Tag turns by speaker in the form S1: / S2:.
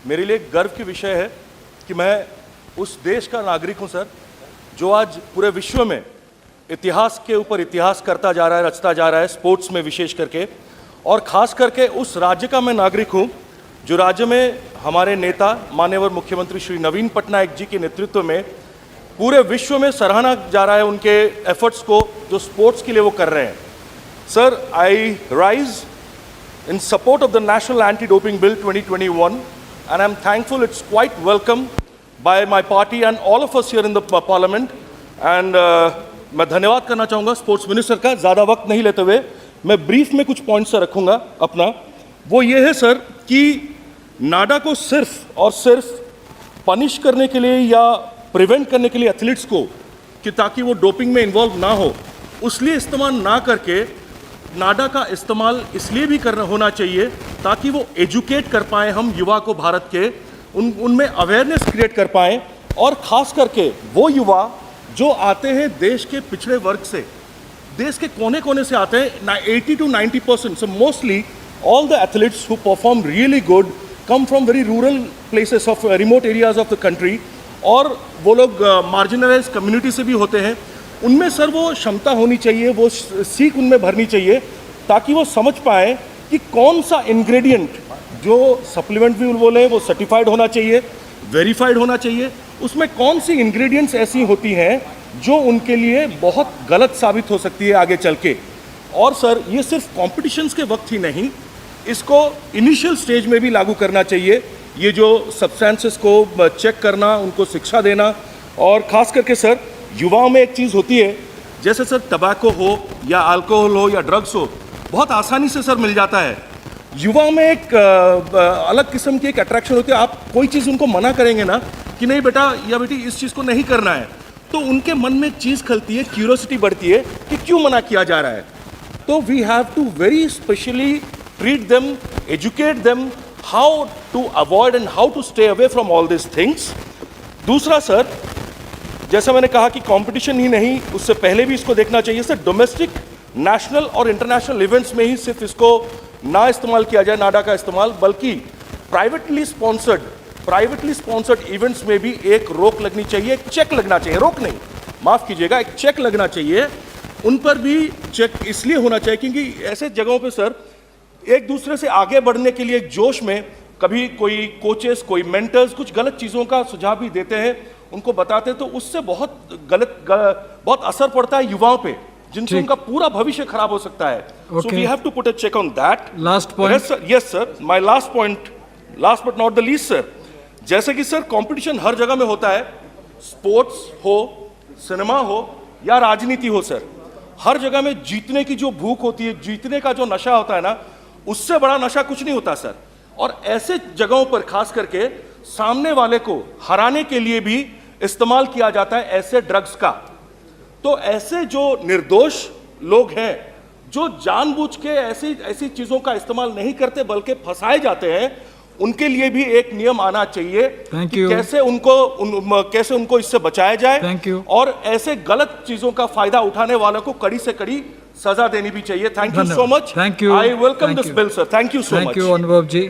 S1: मेरे लिए गर्व की विषय है कि मैं उस देश का नागरिक हूं सर, जो आज पूरे विश्व में इतिहास के ऊपर इतिहास करता जा रहा है, रचता जा रहा है, स्पोर्ट्स में विशेष करके। और ख़ास करके उस राज्य का मैं नागरिक हूं जो राज्य में हमारे नेता माननीय मुख्यमंत्री श्री नवीन पटनायक जी के नेतृत्व में पूरे विश्व में सराहना जा रहा है उनके एफर्ट्स को जो स्पोर्ट्स के लिए वो कर रहे हैं। Sir, I rise in support of the National Anti-Doping Bill 2021, and I'm thankful it's quite welcome by my party and all of us here in the Parliament. And मैं धन्यवाद करना चाहूँगा स्पोर्ट्स मिनिस्टर का। ज़्यादा वक्त नहीं लेते हुए मैं ब्रीफ में कुछ पॉइंट्स रखूँगा अपना। वो ये है सर कि नाडा को सिर्फ और सिर्फ पनिश करने के लिए या प्रिवेंट करने के लिए एथलीट्स को कि ताकि वो डोपिंग में इन्वॉल्व ना हो, उसलिए इस्तेमाल ना करके नाडा का इस्तेमाल इसलिए भी करना होना चाहिए ताकि वो एजुकेट कर पाएँ हम युवा को, भारत के उनमें अवेयरनेस क्रिएट कर पाएँ। और ख़ास करके वो युवा जो आते हैं देश के पिछड़े वर्ग से, देश के कोने कोने से आते हैं, 80 to 90%, so mostly all the athletes who perform really good come from very rural places of remote areas of the country, और वो लोग marginalized community से भी होते हैं। उनमें सर वो क्षमता होनी चाहिए, वो सीख उनमें भरनी चाहिए ताकि वो समझ पाए कि कौन सा इंग्रेडिएंट, जो सप्लीमेंट भी बोले वो सर्टिफाइड होना चाहिए, वेरीफाइड होना चाहिए, उसमें कौन सी इंग्रेडिएंट्स ऐसी होती हैं जो उनके लिए बहुत गलत साबित हो सकती है आगे चल के। और सर ये सिर्फ कॉम्पिटिशन्स के वक्त ही नहीं, इसको इनिशियल स्टेज में भी लागू करना चाहिए। ये जो सब्सटेंसेस को चेक करना, उनको शिक्षा देना, और ख़ास करके सर युवाओं में एक चीज़ होती है, जैसे सर टबैको हो या अल्कोहल हो या ड्रग्स हो, बहुत आसानी से सर मिल जाता है। युवाओं में एक अलग किस्म की एक अट्रैक्शन होती है। आप कोई चीज़ उनको मना करेंगे ना कि नहीं बेटा या बेटी इस चीज़ को नहीं करना है, तो उनके मन में एक चीज़ खलती है, क्यूरियोसिटी बढ़ती है कि क्यों मना किया जा रहा है। तो we have to very specially treat them, educate them how to avoid and how to stay away from all this things. दूसरा सर, जैसा मैंने कहा कि कंपटीशन ही नहीं, उससे पहले भी इसको देखना चाहिए सर, डोमेस्टिक, नेशनल और इंटरनेशनल इवेंट्स में ही सिर्फ इसको ना इस्तेमाल किया जाए नाडा का इस्तेमाल, बल्कि प्राइवेटली स्पॉन्सर्ड इवेंट्स में भी एक रोक लगनी चाहिए, एक चेक लगना चाहिए, रोक नहीं, माफ़ कीजिएगा, एक चेक लगना चाहिए। उन पर भी चेक इसलिए होना चाहिए क्योंकि ऐसे जगहों पे सर एक दूसरे से आगे बढ़ने के लिए एक जोश में कभी कोई कोचेस, कोई मेंटर्स कुछ गलत चीज़ों का सुझाव भी देते हैं, उनको बताते हैं, तो उससे बहुत असर पड़ता है युवाओं पे, जिनसे उनका पूरा भविष्य खराब हो सकता है। So we have to put a check on that.
S2: Last point.
S1: Yes sir. My last point, last but not the least sir, जैसे कि सर कंपटीशन हर जगह में होता है, स्पोर्ट्स हो, सिनेमा हो या राजनीति हो सर, हर जगह में जीतने की जो भूख होती है, जीतने का जो नशा होता है ना, उससे बड़ा नशा कुछ नहीं होता सर। और ऐसे जगहों पर खास करके सामने वाले को हराने के लिए भी इस्तेमाल किया जाता है ऐसे ड्रग्स का। तो ऐसे जो निर्दोष लोग हैं जो जानबूझ के ऐसी चीजों का इस्तेमाल नहीं करते बल्कि फंसाए जाते हैं, उनके लिए भी एक नियम आना चाहिए कि कैसे उनको इससे बचाया जाए, और ऐसे गलत चीजों का फायदा उठाने वालों को कड़ी से कड़ी सजा देनी भी चाहिए। Thank you so much.
S2: Thank you.
S1: I welcome this bill sir. Thank you so much.
S2: Thank you अनुभव जी।